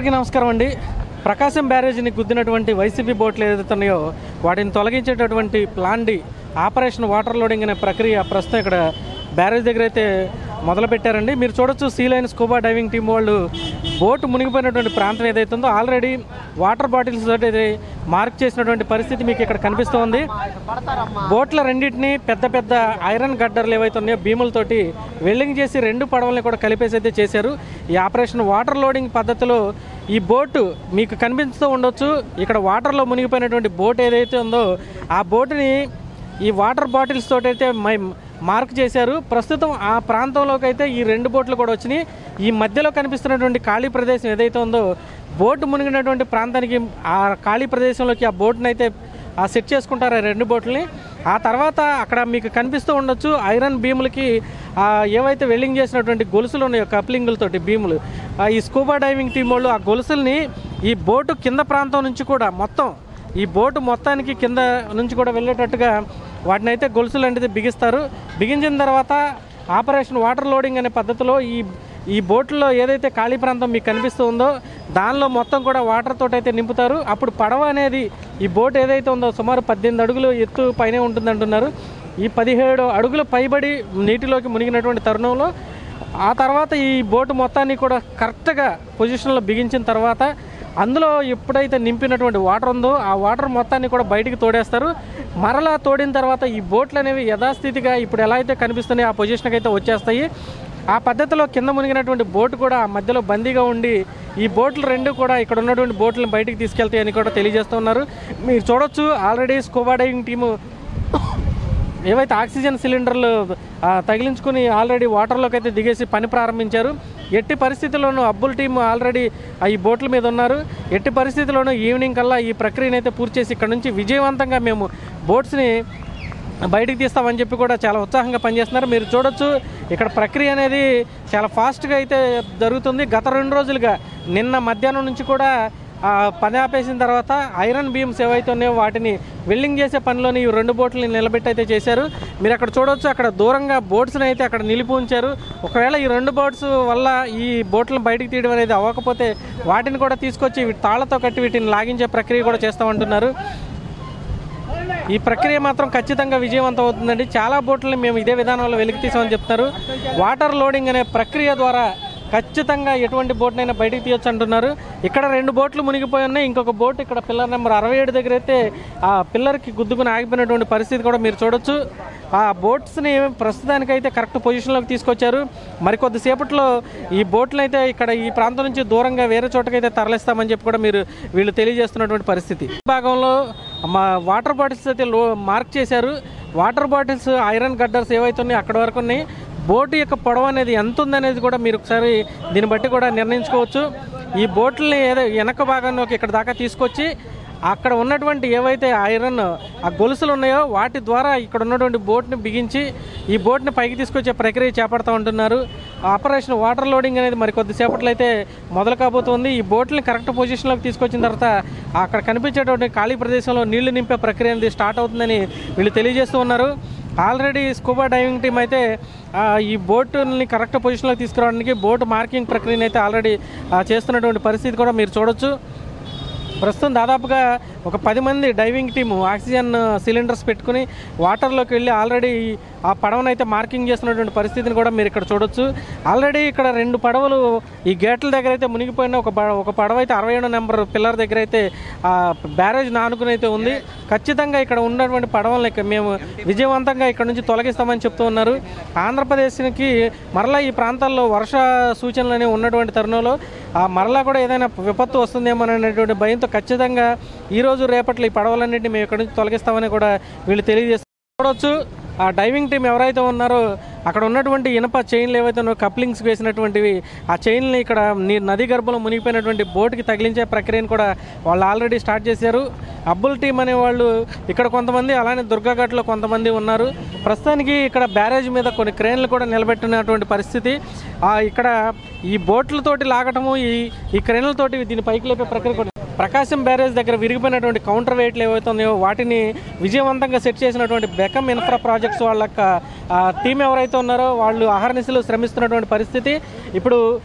అందరికీ నమస్కారం అండి. ప్రకాశం బ్యారేజీని గుద్దినటువంటి వైసీపీ బోట్లు ఏదైతున్నాయో వాటిని తొలగించేటటువంటి plan D operation water loading అనే ప్రక్రియ ప్రస్తుతం ఇక్కడ బ్యారేజ్ దగ్గర అయితే మొదలుపెట్టారండి. మీరు చూడొచ్చు sea line scuba diving team వాళ్ళు బోటు మునిగిపోయినటువంటి ప్రాంతం ఏదైతుందో ఆల్రెడీ వాటర్ బాటిల్స్ తోటి మార్క్ చేసినటువంటి పరిస్థితి మీకు ఇక్కడ కనిపిస్తోంది. బోట్ల రెండింటిని పెద్ద పెద్ద ఐరన్ గడ్డర్లు ఏవైతే ఉన్నాయో భీములతోటి వెల్డింగ్ చేసి రెండు పడవల్ని కూడా కలిపేసి అయితే చేశారు. ఈ ఆపరేషన్ వాటర్ లోడింగ్ పద్ధతిలో ఈ బోటు మీకు కనిపిస్తూ ఉండొచ్చు. ఇక్కడ వాటర్లో మునిగిపోయినటువంటి బోట్ ఏదైతే ఉందో ఆ బోటుని ఈ వాటర్ బాటిల్స్ తోటి అయితే మార్క్ చేశారు. ప్రస్తుతం ఆ ప్రాంతంలోకి అయితే ఈ రెండు బోట్లు కూడా వచ్చినాయి. ఈ మధ్యలో కనిపిస్తున్నటువంటి ఖాళీ ప్రదేశం ఏదైతే ఉందో బోటు మునిగినటువంటి ప్రాంతానికి ఆ ఖాళీ ప్రదేశంలోకి ఆ బోట్ని అయితే సెట్ చేసుకుంటారు, ఆ రెండు బోట్లని. ఆ తర్వాత అక్కడ మీకు కనిపిస్తూ ఉండొచ్చు ఐరన్ భీములకి ఏవైతే వెల్డింగ్ చేసినటువంటి గొలుసులు ఉన్నాయో కప్లింగులతోటి భీములు, ఈ స్కూబా డైవింగ్ టీం వాళ్ళు ఆ గొలుసుల్ని ఈ బోటు కింద ప్రాంతం నుంచి కూడా మొత్తం ఈ బోటు మొత్తానికి కింద నుంచి కూడా వెళ్ళేటట్టుగా వాటిని అయితే గొలుసులు అనేది బిగిస్తారు. బిగించిన తర్వాత ఆపరేషన్ వాటర్ లోడింగ్ అనే పద్ధతిలో ఈ బోట్లో ఏదైతే ఖాళీ ప్రాంతం మీకు కనిపిస్తూ ఉందో దానిలో మొత్తం కూడా వాటర్ తోటి అయితే నింపుతారు. అప్పుడు పడవ అనేది ఈ బోట్ ఏదైతే ఉందో సుమారు 18 అడుగులు ఎత్తు పైనే ఉంటుంది అంటున్నారు. ఈ 17 అడుగులు పైబడి నీటిలోకి మునిగినటువంటి తరుణంలో ఆ తర్వాత ఈ బోటు మొత్తాన్ని కూడా కరెక్ట్గా పొజిషన్లో బిగించిన తర్వాత అందులో ఎప్పుడైతే నింపినటువంటి వాటర్ ఉందో ఆ వాటర్ మొత్తాన్ని కూడా బయటికి తోడేస్తారు. మరలా తోడిన తర్వాత ఈ బోట్లు అనేవి యథాస్థితిగా ఇప్పుడు ఎలా అయితే కనిపిస్తున్నాయో ఆ పొజిషన్కి అయితే వచ్చేస్తాయి. ఆ పద్ధతిలో కింద మునిగినటువంటి బోటు కూడా మధ్యలో బందీగా ఉండి ఈ బోట్లు రెండు కూడా ఇక్కడ ఉన్నటువంటి బోట్లను బయటికి తీసుకెళ్తాయని కూడా తెలియజేస్తున్నారు. మీరు చూడొచ్చు ఆల్రెడీ స్కూబా డైవింగ్ టీము ఏవైతే ఆక్సిజన్ సిలిండర్లు తగిలించుకుని ఆల్రెడీ వాటర్లోకి అయితే దిగేసి పని ప్రారంభించారు. ఎట్టి పరిస్థితుల్లోనూ అబ్బుల్ టీం ఆల్రెడీ ఈ బోట్ల మీద ఉన్నారు. ఎట్టి పరిస్థితుల్లోనూ ఈవినింగ్ కల్లా ఈ ప్రక్రియను అయితే పూర్తి చేసి ఇక్కడ నుంచి విజయవంతంగా మేము బోట్స్ని బయటికి తీస్తామని చెప్పి కూడా చాలా ఉత్సాహంగా పనిచేస్తున్నారు. మీరు చూడొచ్చు ఇక్కడ ప్రక్రియ అనేది చాలా ఫాస్ట్గా అయితే జరుగుతుంది. గత 2 రోజులుగా నిన్న మధ్యాహ్నం నుంచి కూడా పని ఆపేసిన తర్వాత ఐరన్ బీమ్స్ ఏవైతే ఉన్నాయో వాటిని వెల్డింగ్ చేసే పనిలోని ఈ 2 బోట్లని నిలబెట్టి అయితే చేశారు. మీరు అక్కడ చూడవచ్చు అక్కడ దూరంగా బోట్స్ని అయితే అక్కడ నిలిపి ఉంచారు. ఒకవేళ ఈ 2 బోట్స్ వల్ల ఈ బోట్లను బయటికి తీయడం అనేది అవ్వకపోతే వాటిని కూడా తీసుకొచ్చి తాళ్లతో కట్టి వీటిని లాగించే ప్రక్రియ కూడా చేస్తామంటున్నారు. ఈ ప్రక్రియ మాత్రం ఖచ్చితంగా విజయవంతం అవుతుందండి. చాలా బోట్లని మేము ఇదే విధానంలో వెలికి తీసామని చెప్తారు. వాటర్ లోడింగ్ అనే ప్రక్రియ ద్వారా ఖచ్చితంగా ఎటువంటి బోట్నైనా బయటికి తీయొచ్చు అంటున్నారు. ఇక్కడ 2 బోట్లు మునిగిపోయి ఉన్నాయి. ఇంకొక బోట్ ఇక్కడ పిల్లర్ నెంబర్ 67 దగ్గర అయితే ఆ పిల్లర్కి గుద్దుకుని ఆగిపోయినటువంటి పరిస్థితి కూడా మీరు చూడొచ్చు. ఆ బోట్స్ని ప్రస్తుతానికైతే కరెక్ట్ పొజిషన్లోకి తీసుకొచ్చారు. మరికొద్దిసేపట్లో ఈ బోట్లు అయితే ఇక్కడ ఈ ప్రాంతం నుంచి దూరంగా వేరే చోటకైతే తరలిస్తామని చెప్పి కూడా వీళ్ళు తెలియజేస్తున్నటువంటి పరిస్థితి. ఈ భాగంలో వాటర్ బాటిల్స్ అయితే మార్క్ చేశారు. వాటర్ బాటిల్స్ ఐరన్ గడ్డర్స్ ఏవైతే ఉన్నాయో అక్కడ వరకు ఉన్నాయి. బోటు యొక్క పొడవు అనేది ఎంత ఉందనేది కూడా మీరు ఒకసారి దీన్ని బట్టి కూడా నిర్ణయించుకోవచ్చు. ఈ బోట్లని వెనక భాగంలోకి ఇక్కడ దాకా తీసుకొచ్చి అక్కడ ఉన్నటువంటి ఏవైతే ఐరన్ ఆ గొలుసులు ఉన్నాయో వాటి ద్వారా ఇక్కడ ఉన్నటువంటి బోట్ని బిగించి ఈ బోట్ని పైకి తీసుకొచ్చే ప్రక్రియ చేపడతా ఉంటున్నారు. ఆపరేషన్ వాటర్ లోడింగ్ అనేది మరి కొద్దిసేపట్లో అయితే మొదలు కాబోతుంది. ఈ బోట్ని కరెక్ట్ పొజిషన్లోకి తీసుకొచ్చిన తర్వాత అక్కడ కనిపించేటువంటి ఖాళీ ప్రదేశంలో నీళ్లు నింపే ప్రక్రియ అనేది స్టార్ట్ అవుతుందని వీళ్ళు తెలియజేస్తూ ఉన్నారు. ఆల్రెడీ స్కూబా డైవింగ్ టీం అయితే ఈ బోటుని కరెక్ట్ పొజిషన్లోకి తీసుకురావడానికి బోటు మార్కింగ్ ప్రక్రియను అయితే ఆల్రెడీ చేస్తున్నటువంటి పరిస్థితి కూడా మీరు చూడొచ్చు. ప్రస్తుతం దాదాపుగా ఒక 10 మంది డైవింగ్ టీము ఆక్సిజన్ సిలిండర్స్ పెట్టుకుని వాటర్లోకి వెళ్ళి ఆల్రెడీ ఆ పడవను అయితే మార్కింగ్ చేస్తున్నటువంటి పరిస్థితిని కూడా మీరు ఇక్కడ చూడొచ్చు. ఆల్రెడీ ఇక్కడ 2 పడవలు ఈ గేట్ల దగ్గర అయితే మునిగిపోయిన ఒక పడవ అయితే 67 నెంబర్ పిల్లర్ దగ్గర అయితే బ్యారేజ్ నానుకుని అయితే ఉంది. ఖచ్చితంగా ఇక్కడ ఉన్నటువంటి పడవలకి మేము విజయవంతంగా ఇక్కడ నుంచి తొలగిస్తామని చెప్తూ ఉన్నారు. ఆంధ్రప్రదేశ్కి మరలా ఈ ప్రాంతాల్లో వర్ష సూచనలు అనేవి ఉన్నటువంటి తరుణంలో మరలా కూడా ఏదైనా విపత్తు వస్తుందేమో అనేటువంటి భయంతో ఖచ్చితంగా ఈరోజు రేపట్లో ఈ పడవలన్నింటినీ మేము ఇక్కడ నుంచి తొలగిస్తామని కూడా వీళ్ళు తెలియజేసుకోవచ్చు. ఆ డైవింగ్ టీం ఎవరైతే ఉన్నారో అక్కడ ఉన్నటువంటి ఇనప చైన్లు ఏవైతే ఉన్నాయో కప్లింగ్స్ వేసినటువంటివి ఆ చైన్లు ఇక్కడ నది గర్భంలో మునిగిపోయినటువంటి బోటుకి తగిలించే ప్రక్రియను కూడా వాళ్ళు ఆల్రెడీ స్టార్ట్ చేశారు. అబ్బుల్ టీం అనేవాళ్ళు ఇక్కడ కొంతమంది, అలానే దుర్గాఘాట్లో కొంతమంది ఉన్నారు. ప్రస్తుతానికి ఇక్కడ బ్యారేజ్ మీద కొన్ని క్రేన్లు కూడా నిలబెట్టినటువంటి పరిస్థితి. ఇక్కడ ఈ బోట్లతోటి లాగటము ఈ క్రేన్లతోటి దీన్ని పైకి లేపే ప్రక్రియ కూడా ప్రకాశం బ్యారేజ్ దగ్గర విరిగిపోయినటువంటి కౌంటర్ వెయిట్లు ఏవైతే ఉన్నాయో వాటిని విజయవంతంగా సెట్ చేసినటువంటి బెకమ్ ఇన్ఫ్రా ప్రాజెక్ట్స్ వాళ్ళ టీం ఎవరైతే ఉన్నారో వాళ్ళు అహర్నిశలు శ్రమిస్తున్నటువంటి పరిస్థితి. ఇప్పుడు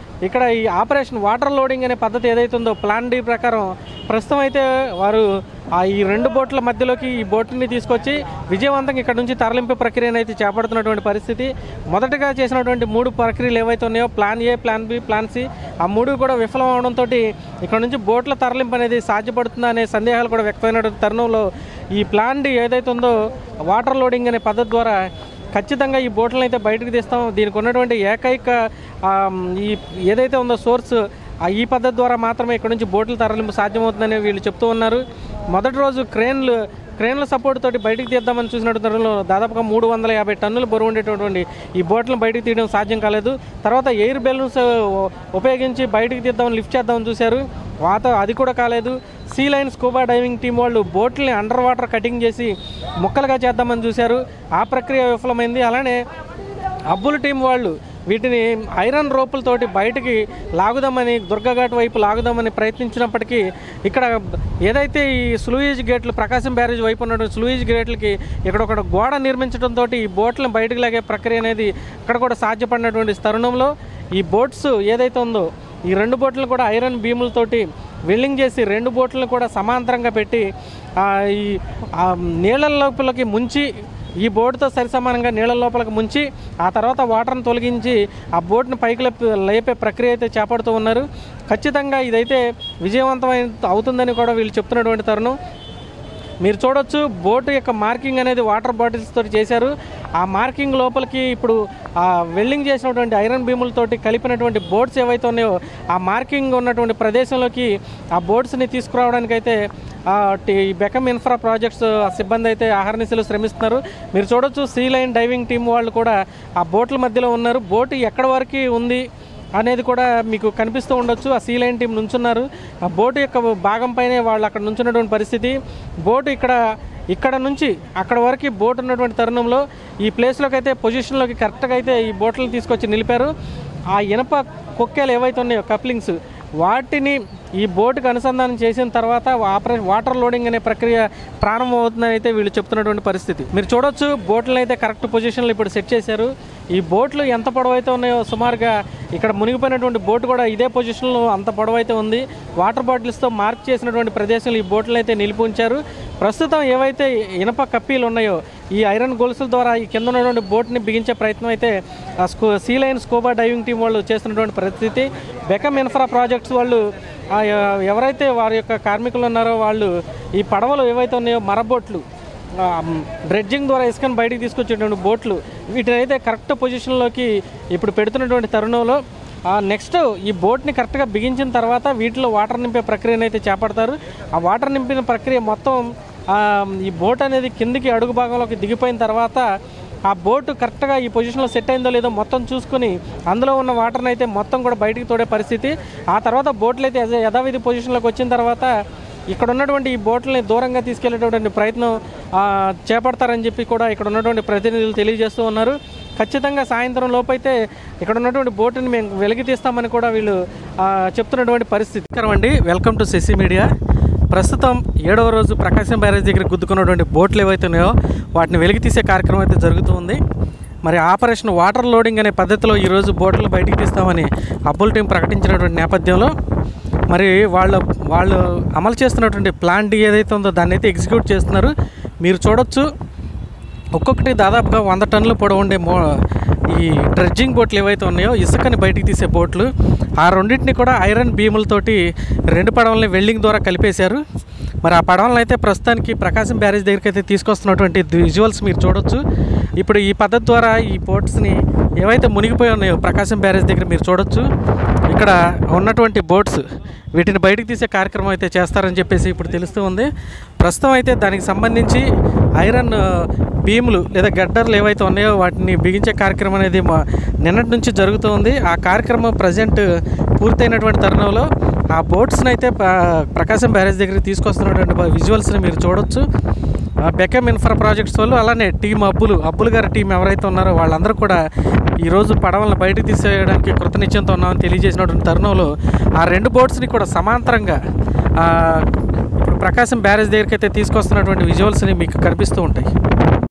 ఇక్కడ ఈ ఆపరేషన్ వాటర్ లోడింగ్ అనే పద్ధతి ఏదైతే ఉందో ప్లాన్ డి ప్రకారం ప్రస్తుతం అయితే వారు ఈ 2 బోట్ల మధ్యలోకి ఈ బోట్ని తీసుకొచ్చి విజయవంతంగా ఇక్కడ నుంచి తరలింపు ప్రక్రియను అయితే చేపడుతున్నటువంటి పరిస్థితి. మొదటగా చేసినటువంటి 3 ప్రక్రియలు ఏవైతే ఉన్నాయో plan A, plan B, plan C, ఆ 3 కూడా విఫలం అవడంతో ఇక్కడ నుంచి బోట్ల తరలింపు అనేది సాధ్యపడుతుందా అనే సందేహాలు కూడా వ్యక్తమైనటువంటి తరుణంలో ఈ ప్లాన్ డి ఏదైతే ఉందో వాటర్ లోడింగ్ అనే పద్ధతి ద్వారా ఖచ్చితంగా ఈ బోట్లను అయితే బయటకు తీస్తాం. దీనికి ఉన్నటువంటి ఏకైక ఈ ఏదైతే ఉందో సోర్స్ ఈ పద్ధతి ద్వారా మాత్రమే ఇక్కడ నుంచి బోట్ల తరలింపు సాధ్యమవుతుందని వీళ్ళు చెప్తూ ఉన్నారు. మొదటి రోజు క్రేన్ల సపోర్ట్ తోటి బయటికి తీద్దామని చూసినట్టు తరుణంలో దాదాపుగా 350 టన్నులు బరువు ఉండేటటువంటి ఈ బోట్లను బయటికి తీయడం సాధ్యం కాలేదు. తర్వాత ఎయిర్ బెలూన్స్ ఉపయోగించి బయటికి తీద్దామని లిఫ్ట్ చేద్దామని చూశారు, అది కూడా కాలేదు. Sea line scuba diving team వాళ్ళు బోట్లని అండర్ వాటర్ కటింగ్ చేసి ముక్కలుగా చేద్దామని చూశారు, ఆ ప్రక్రియ విఫలమైంది. అలానే అబ్బుల టీం వాళ్ళు వీటిని ఐరన్ రోపులతోటి బయటికి లాగుదామని దుర్గఘాట్ వైపు లాగుదామని ప్రయత్నించినప్పటికీ ఇక్కడ ఏదైతే ఈ స్లూయిజ్ గేట్లు ప్రకాశం బ్యారేజ్ వైపు ఉన్నటువంటి స్లూయిజ్ గేట్లకి ఇక్కడ ఒక గోడ నిర్మించడంతో ఈ బోట్లను బయటకు లాగే ప్రక్రియ అనేది ఇక్కడ కూడా సాధ్యపడినటువంటి తరుణంలో ఈ బోట్స్ ఏదైతే ఉందో ఈ 2 బోట్లను కూడా ఐరన్ బీములతోటి వెల్డింగ్ చేసి 2 బోట్లను కూడా సమాంతరంగా పెట్టి ఈ నీళ్ళ లోపలికి ముంచి ఈ బోటుతో సరిసమానంగా నీళ్ళ లోపలికి ముంచి ఆ తర్వాత వాటర్ని తొలగించి ఆ బోట్ని పైకి లేపే ప్రక్రియ అయితే చేపడుతూ ఉన్నారు. ఖచ్చితంగా ఇదైతే విజయవంతమైన అవుతుందని కూడా వీళ్ళు చెప్తున్నటువంటి తరుణం. మీరు చూడొచ్చు బోటు యొక్క మార్కింగ్ అనేది వాటర్ బాటిల్స్ తోటి చేశారు. ఆ మార్కింగ్ లోపలికి ఇప్పుడు ఆ వెల్డింగ్ చేసినటువంటి ఐరన్ బీములతోటి కలిపినటువంటి బోట్స్ ఏవైతే ఉన్నాయో ఆ మార్కింగ్ ఉన్నటువంటి ప్రదేశంలోకి ఆ బోట్స్ని తీసుకురావడానికైతే ఈ బెకమ్ ఇన్ఫ్రా ప్రాజెక్ట్స్ సిబ్బంది అయితే అహర్నిశలు శ్రమిస్తున్నారు. మీరు చూడొచ్చు సీ లైన్ డైవింగ్ టీం వాళ్ళు కూడా ఆ బోట్ల మధ్యలో ఉన్నారు. బోటు ఎక్కడి వరకు ఉంది అనేది కూడా మీకు కనిపిస్తూ ఉండొచ్చు. ఆ సీ లైన్ టీం నుంచున్నారు. ఆ బోటు యొక్క భాగం పైనే వాళ్ళు అక్కడ నుంచున్నటువంటి పరిస్థితి. బోటు ఇక్కడ నుంచి అక్కడ వరకు బోట్ ఉన్నటువంటి తరుణంలో ఈ ప్లేస్లోకి అయితే పొజిషన్లోకి కరెక్ట్గా అయితే ఈ బోట్లను తీసుకొచ్చి నిలిపారు. ఆ ఇనప కొక్కేలు ఏవైతే ఉన్నాయో కప్లింగ్స్ వాటిని ఈ బోటుకు అనుసంధానం చేసిన తర్వాత వాటర్ లోడింగ్ అనే ప్రక్రియ ప్రారంభమవుతుందని అయితే వీళ్ళు చెప్తున్నటువంటి పరిస్థితి. మీరు చూడొచ్చు బోట్లను అయితే కరెక్ట్ పొజిషన్లో ఇప్పుడు సెట్ చేశారు. ఈ బోట్లు ఎంత పొడవైతే ఉన్నాయో సుమారుగా ఇక్కడ మునిగిపోయినటువంటి బోటు కూడా ఇదే పొజిషన్లో అంత పొడవైతే ఉంది. వాటర్ బాటిల్స్తో మార్క్ చేసినటువంటి ప్రదేశంలో ఈ బోట్లు అయితే నిలిపి ఉంచారు. ప్రస్తుతం ఏవైతే ఇనప కప్పీలు ఉన్నాయో ఈ ఐరన్ గొలుసుల ద్వారా ఈ కింద ఉన్నటువంటి బోట్ని బిగించే ప్రయత్నం అయితే sea line scuba diving team వాళ్ళు చేస్తున్నటువంటి పరిస్థితి. బెకమ్ ఇన్ఫ్రా ప్రాజెక్ట్స్ వాళ్ళు ఎవరైతే వారి యొక్క కార్మికులు ఉన్నారో వాళ్ళు ఈ పడవలు ఏవైతే ఉన్నాయో మరబోట్లు డ్రెడ్జింగ్ ద్వారా ఇసుకను బయటికి తీసుకొచ్చేటువంటి బోట్లు వీటిని అయితే కరెక్ట్ పొజిషన్లోకి ఇప్పుడు పెడుతున్నటువంటి తరుణంలో నెక్స్ట్ ఈ బోట్ని కరెక్ట్గా బిగించిన తర్వాత వీటిలో వాటర్ నింపే ప్రక్రియను అయితే చేపడతారు. ఆ వాటర్ నింపిన ప్రక్రియ మొత్తం ఈ బోట్ అనేది కిందికి అడుగు భాగంలోకి దిగిపోయిన తర్వాత ఆ బోటు కరెక్ట్గా ఈ పొజిషన్లో సెట్ అయిందో లేదో మొత్తం చూసుకుని అందులో ఉన్న వాటర్ని అయితే మొత్తం కూడా బయటికి తోడే పరిస్థితి. ఆ తర్వాత బోట్లు అయితే యథావిధి పొజిషన్లోకి వచ్చిన తర్వాత ఇక్కడ ఉన్నటువంటి ఈ బోట్లని దూరంగా తీసుకెళ్లేటటువంటి ప్రయత్నం చేపడతారని చెప్పి కూడా ఇక్కడ ఉన్నటువంటి ప్రతినిధులు తెలియజేస్తూ ఉన్నారు. ఖచ్చితంగా సాయంత్రం లోపైతే ఇక్కడ ఉన్నటువంటి బోటుని మేము వెలికి తీస్తామని కూడా వీళ్ళు చెప్తున్నటువంటి పరిస్థితి. అండి, వెల్కమ్ టు శశి మీడియా. ప్రస్తుతం 7వ రోజు ప్రకాశం బ్యారేజ్ దగ్గర గుద్దుకున్నటువంటి బోట్లు ఏవైతే ఉన్నాయో వాటిని వెలికి తీసే కార్యక్రమం అయితే జరుగుతూ ఉంది. మరి ఆపరేషన్ వాటర్ లోడింగ్ అనే పద్ధతిలో ఈరోజు బోట్లను బయటికి తీస్తామని అబ్బుల్ టీం ప్రకటించినటువంటి నేపథ్యంలో మరి వాళ్ళు అమలు చేస్తున్నటువంటి ప్లాన్ డి ఏదైతే ఉందో దాన్ని అయితే ఎగ్జిక్యూట్ చేస్తున్నారు. మీరు చూడొచ్చు ఒక్కొక్కటి దాదాపుగా 100 టన్నులు పొడవు ఉండే ఈ డ్రెడ్జింగ్ బోట్లు ఏవైతే ఉన్నాయో ఇసుకని బయటికి తీసే బోట్లు ఆ రెండింటిని కూడా ఐరన్ బీములతోటి 2 పడవలని వెల్డింగ్ ద్వారా కలిపేశారు. మరి ఆ పడవలను అయితే ప్రస్తుతానికి ప్రకాశం బ్యారేజ్ దగ్గరికి అయితే తీసుకొస్తున్నటువంటి విజువల్స్ మీరు చూడొచ్చు. ఇప్పుడు ఈ పద్ధతి ద్వారా ఈ బోట్స్ని ఏవైతే మునిగిపోయి ఉన్నాయో ప్రకాశం బ్యారేజ్ దగ్గర మీరు చూడొచ్చు. ఇక్కడ ఉన్నటువంటి బోట్స్ వీటిని బయటికి తీసే కార్యక్రమం అయితే చేస్తారని చెప్పేసి ఇప్పుడు తెలుస్తూ ఉంది. ప్రస్తుతం అయితే దానికి సంబంధించి ఐరన్ బీములు లేదా గడ్డర్లు ఏవైతే ఉన్నాయో వాటిని బిగించే కార్యక్రమం అనేది నిన్నటి నుంచి జరుగుతూ ఉంది. ఆ కార్యక్రమం ప్రజెంట్ పూర్తయినటువంటి తరుణంలో ఆ బోట్స్ని అయితే ప్రకాశం బ్యారేజ్ దగ్గరికి తీసుకొస్తున్నటువంటి విజువల్స్ని మీరు చూడొచ్చు. బెకమ్ ఇన్ఫ్రా ప్రాజెక్ట్స్ వాళ్ళు అలానే టీం అబ్బులు గారి టీం ఎవరైతే ఉన్నారో వాళ్ళందరూ కూడా ఈరోజు పడవలను బయటకు తీసేయడానికి కృతనిశ్చయంతో ఉన్నామని తెలియజేసినటువంటి తరుణంలో ఆ 2 బోట్స్ని కూడా సమాంతరంగా ఇప్పుడు ప్రకాశం బ్యారేజ్ దగ్గరికి అయితే తీసుకొస్తున్నటువంటి విజువల్స్ని మీకు కనిపిస్తూ ఉంటాయి.